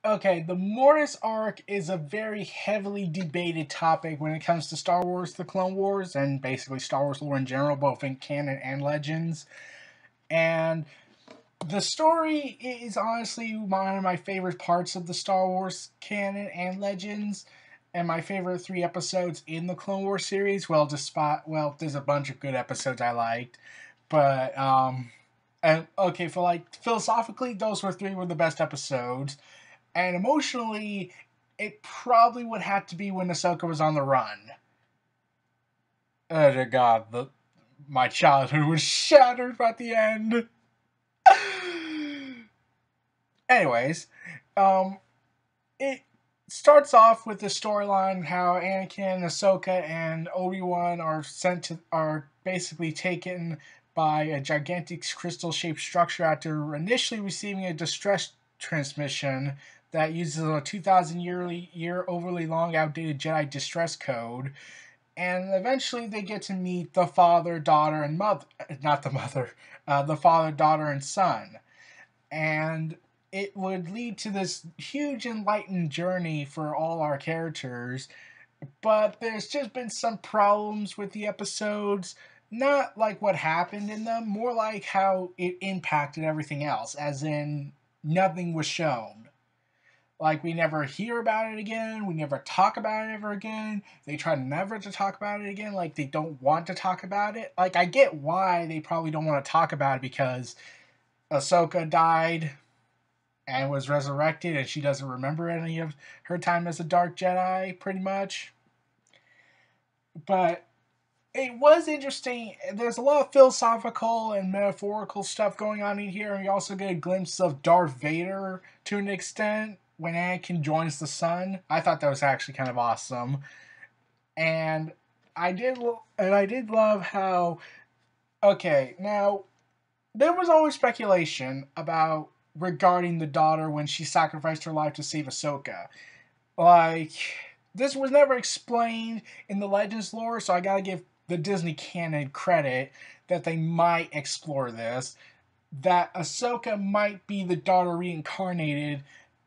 Okay, the Mortis arc is a very heavily debated topic when it comes to Star Wars The Clone Wars, and basically Star Wars lore in general, both in canon and legends. And the story is honestly one of my favorite parts of the Star Wars canon and legends, and my favorite three episodes in the Clone Wars series. There's a bunch of good episodes I liked, but and okay, for like philosophically, those three were the best episodes, and emotionally, it probably would have to be when Ahsoka was on the run. Oh dear God, my childhood was shattered by the end. Anyways, um, it starts off with the storyline how Anakin, Ahsoka, and Obi-Wan are basically taken by a gigantic crystal-shaped structure after initially receiving a distress transmission that uses a 2,000 year overly long outdated Jedi distress code. And eventually they get to meet the father, daughter, and mother. Not the mother. The father, daughter, and son. And it would lead to this huge enlightened journey for all our characters. But there's just been some problems with the episodes. Not like what happened in them, more like how it impacted everything else, as in nothing was shown. Like, we never hear about it again. We never talk about it ever again. They try never to talk about it again. Like, they don't want to talk about it. Like, I get why they probably don't want to talk about it because Ahsoka died and was resurrected and she doesn't remember any of her time as a Dark Jedi, pretty much. But it was interesting. There's a lot of philosophical and metaphorical stuff going on in here, and we also get a glimpse of Darth Vader to an extent when Anakin joins the Sun. I thought that was actually kind of awesome, and I did love how. Okay, now there was always speculation about regarding the daughter when she sacrificed her life to save Ahsoka. Like, this was never explained in the Legends lore, so I gotta give the Disney canon credit that they might explore this. That Ahsoka might be the daughter reincarnated.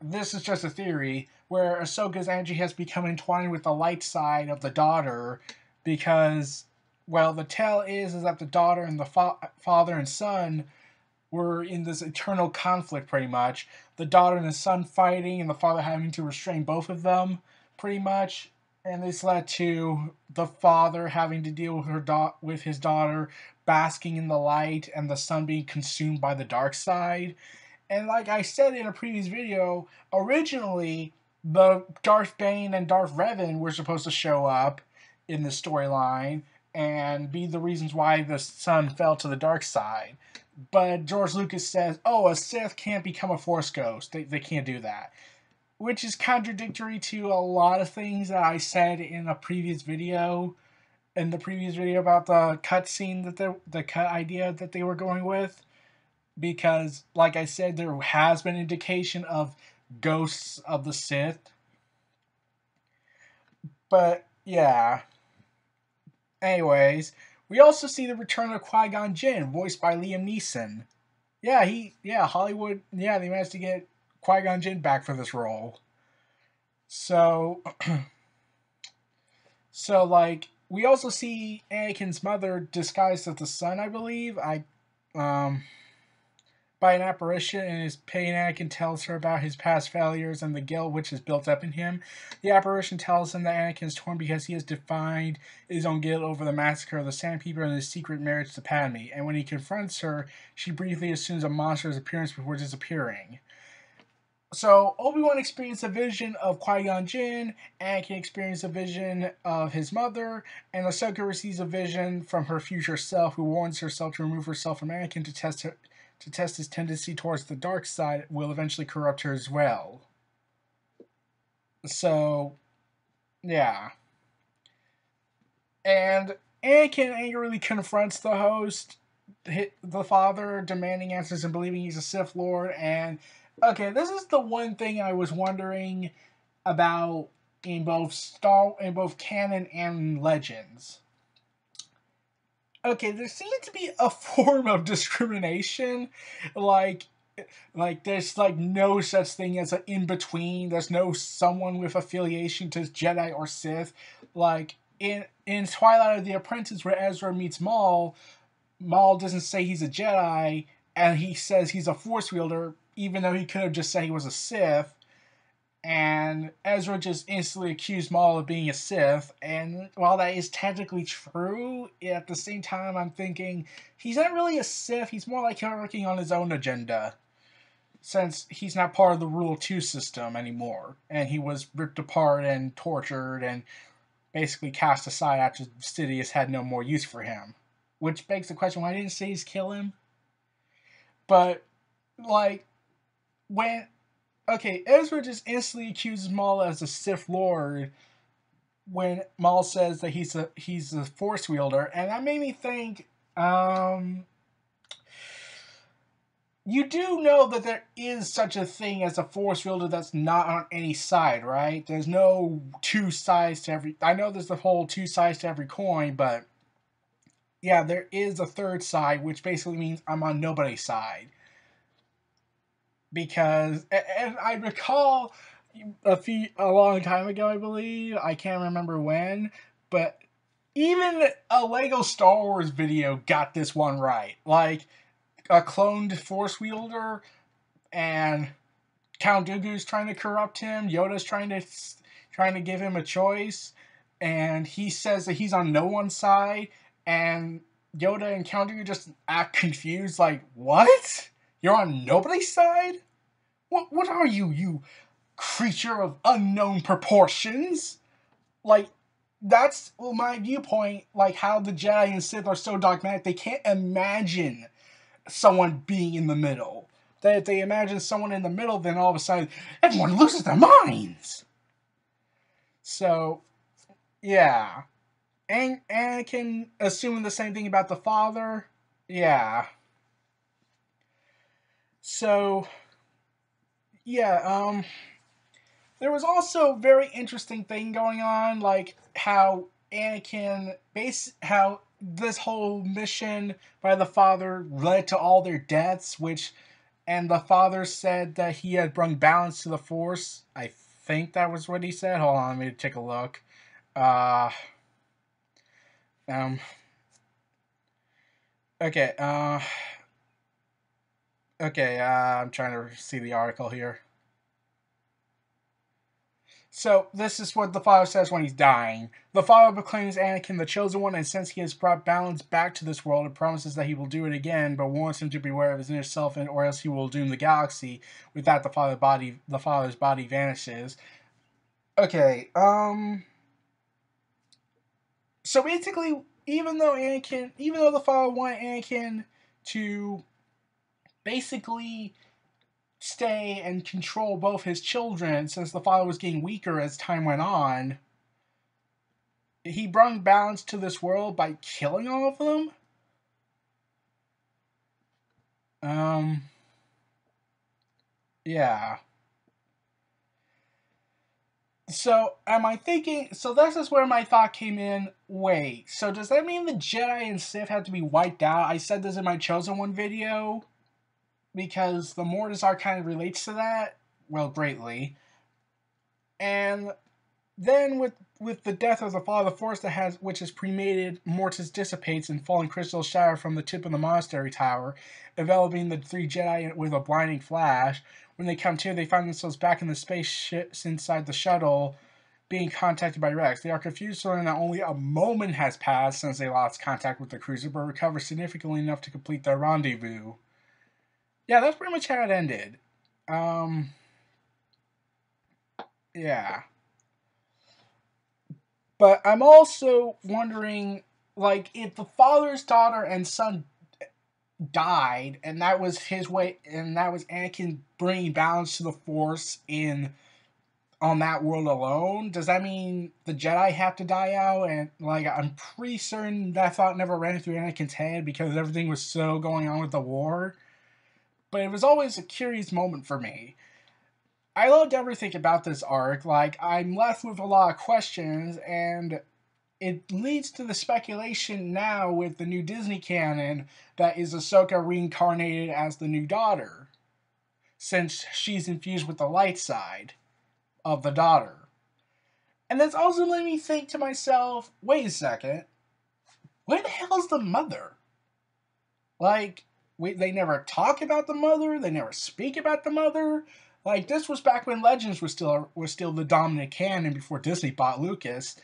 This is just a theory, where Ahsoka's energy has become entwined with the light side of the daughter because, well, the tale is that the daughter and the father and son were in this eternal conflict, pretty much. The daughter and the son fighting, and the father having to restrain both of them, pretty much. And this led to the father having to deal with his daughter basking in the light, and the son being consumed by the dark side. And like I said in a previous video, originally the Darth Bane and Darth Revan were supposed to show up in the storyline and be the reasons why the son fell to the dark side. But George Lucas says, oh, a Sith can't become a Force ghost. They can't do that. Which is contradictory to a lot of things that I said in a previous video. In the previous video about the cutscene the cut idea that they were going with. Because, like I said, there has been indication of ghosts of the Sith. But, yeah. Anyways, we also see the return of Qui-Gon Jinn, voiced by Liam Neeson. Hollywood, they managed to get Qui-Gon Jinn back for this role. So, like, we also see Anakin's mother disguised as the son, I believe. By an apparition, and his pain Anakin tells her about his past failures and the guilt which is built up in him. The apparition tells him that Anakin is torn because he has defined his own guilt over the massacre of the Sandpeople and his secret marriage to Padme. And when he confronts her, she briefly assumes a monster's appearance before disappearing. So, Obi-Wan experienced a vision of Qui-Gon Jinn, Anakin experienced a vision of his mother, and Ahsoka receives a vision from her future self, who warns herself to remove herself from Anakin to test his tendency towards the dark side will eventually corrupt her as well. So, yeah. And Anakin angrily confronts the host, the father, demanding answers and believing he's a Sith Lord. And, okay, this is the one thing I was wondering about in both canon and legends. Okay, there seems to be a form of discrimination. Like, Like, there's like no such thing as an in between. There's no someone with affiliation to Jedi or Sith. Like in Twilight of the Apprentice, where Ezra meets Maul, Maul doesn't say he's a Jedi, and he says he's a Force wielder, even though he could have just said he was a Sith. And Ezra just instantly accused Maul of being a Sith. And while that is technically true, at the same time, I'm thinking he's not really a Sith. He's more like working on his own agenda, since he's not part of the Rule of Two system anymore, and he was ripped apart and tortured and basically cast aside after Sidious had no more use for him. Which begs the question, why didn't Sidious kill him? But, like, when... Okay, Ezra just instantly accuses Maul as a Sith Lord when Maul says that he's a Force wielder, and that made me think, you do know that there is such a thing as a Force wielder that's not on any side, right? There's no two sides to every... I know there's the whole two sides to every coin, but yeah, there is a third side, which basically means I'm on nobody's side. Because, and I recall a long time ago, I believe, I can't remember when, but even a Lego Star Wars video got this one right. Like, a cloned Force wielder, and Count Dooku's trying to corrupt him, Yoda's trying to give him a choice, and he says that he's on no one's side, and Yoda and Count Dooku just act confused, like, what? You're on nobody's side? What are you, you creature of unknown proportions? Like, that's my viewpoint, like how the Jedi and Sith are so dogmatic, they can't imagine someone being in the middle. That if they imagine someone in the middle, then all of a sudden, everyone loses their minds! So, yeah. And Anakin assuming the same thing about the father? Yeah. So, yeah, there was also a very interesting thing going on, like how how this whole mission by the father led to all their deaths, and the father said that he had brought balance to the Force. I think that was what he said. Hold on, let me take a look. Okay, I'm trying to see the article here. So, this is what the father says when he's dying. The father proclaims Anakin the chosen one, and since he has brought balance back to this world, it promises that he will do it again, but warns him to beware of his inner self, or else he will doom the galaxy. With that, the father's body vanishes. Okay, so basically, even though the father wanted Anakin to basically stay and control both his children, since the father was getting weaker as time went on, he brought balance to this world by killing all of them? Yeah. So, am I thinking... So, this is where my thought came in. Wait, so does that mean the Jedi and Sith have to be wiped out? I said this in my Chosen One video, because the Mortis arc kind of relates to that. Well, greatly. And then with the death of the Father of the Force which is cremated, Mortis dissipates and falling crystals shatter from the tip of the monastery tower, enveloping the three Jedi with a blinding flash. When they come to, they find themselves back in the spaceships inside the shuttle, being contacted by Rex. They are confused to learn that only a moment has passed since they lost contact with the cruiser, but recover significantly enough to complete their rendezvous. Yeah, that's pretty much how it ended. Yeah. But I'm also wondering, like, if the father's daughter and son died, and that was his way, and that was Anakin bringing balance to the Force on that world alone, does that mean the Jedi have to die out? And, like, I'm pretty certain that thought never ran through Anakin's head because everything was so going on with the war. But it was always a curious moment for me. I loved everything about this arc. Like, I'm left with a lot of questions, and it leads to the speculation now with the new Disney canon that is Ahsoka reincarnated as the new daughter. since she's infused with the light side of the daughter. And that's also made me think to myself, wait a second, where the hell's the mother? Like, they never talk about the mother, they never speak about the mother. Like, this was back when Legends was still the dominant canon before Disney bought Lucas.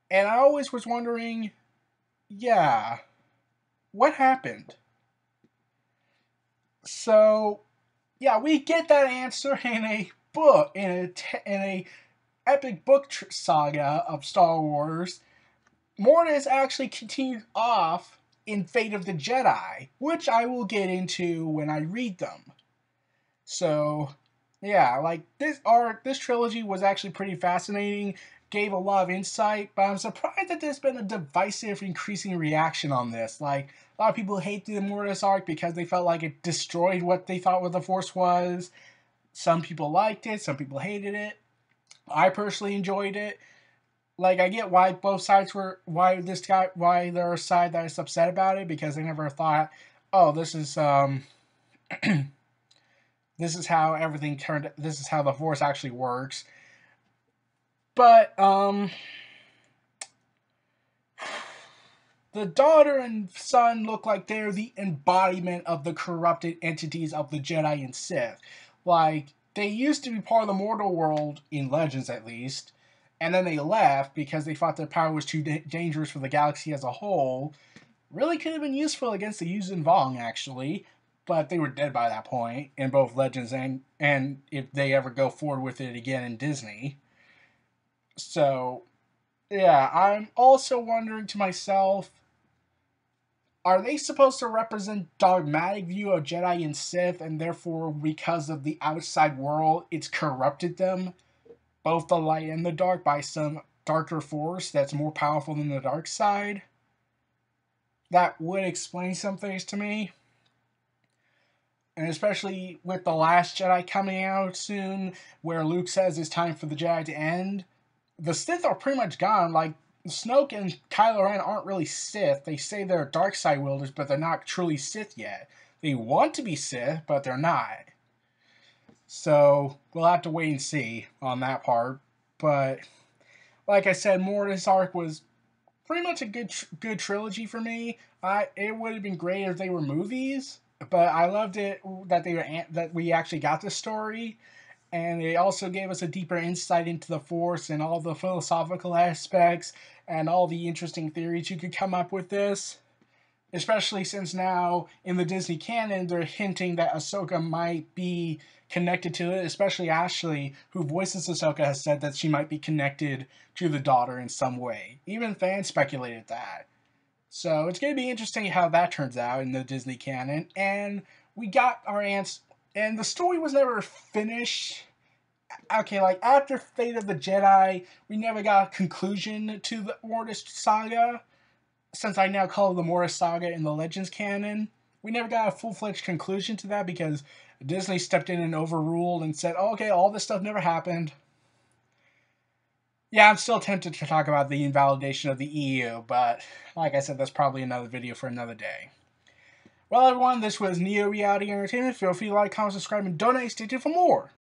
And I always was wondering, yeah, what happened? So, yeah, we get that answer in a book, in a epic book saga of Star Wars. Mortis actually continued off in Fate of the Jedi, which I will get into when I read them. So, yeah, like this trilogy was actually pretty fascinating, gave a lot of insight, but I'm surprised that there's been a divisive, increasing reaction on this. Like, a lot of people hate the Mortis arc because they felt like it destroyed what they thought what the Force was. Some people liked it, some people hated it. I personally enjoyed it. Like, I get why both sides were, why they're a side that is upset about it, because they never thought, oh, this is this is how everything turned, this is how the Force actually works. But, the daughter and son look like they're the embodiment of the corrupted entities of the Jedi and Sith. Like, they used to be part of the mortal world, in Legends at least, and then they left because they thought their power was too dangerous for the galaxy as a whole. Really could have been useful against the Yuuzhan Vong, actually, but they were dead by that point in both Legends and if they ever go forward with it again in Disney. So, yeah, I'm also wondering to myself, are they supposed to represent dogmatic view of Jedi and Sith, and therefore, because of the outside world, it's corrupted them, both the light and the dark, by some darker force that's more powerful than the dark side? That would explain some things to me. And especially with The Last Jedi coming out soon, where Luke says it's time for the Jedi to end, the Sith are pretty much gone. Like, Snoke and Kylo Ren aren't really Sith. They say they're dark side wielders, but they're not truly Sith yet. They want to be Sith, but they're not. So, we'll have to wait and see on that part. But, like I said, Mortis arc was pretty much a good trilogy for me. It would have been great if they were movies, but I loved it that we actually got the story. And it also gave us a deeper insight into the Force and all the philosophical aspects and all the interesting theories you could come up with this. Especially since now, in the Disney canon, they're hinting that Ahsoka might be connected to it. Especially Ashley, who voices Ahsoka, has said that she might be connected to the daughter in some way. Even fans speculated that. So it's going to be interesting how that turns out in the Disney canon. And we got our answer. And the story was never finished. Okay, like, after Fate of the Jedi, we never got a conclusion to the Mortis saga. Since I now call it the Mortis saga in the Legends canon, we never got a full-fledged conclusion to that because Disney stepped in and overruled and said, oh, okay, all this stuff never happened. Yeah, I'm still tempted to talk about the invalidation of the EU, but like I said, that's probably another video for another day. Well, everyone, this was Neo Reality Entertainment. Feel free to like, comment, subscribe, and donate. Stay tuned for more.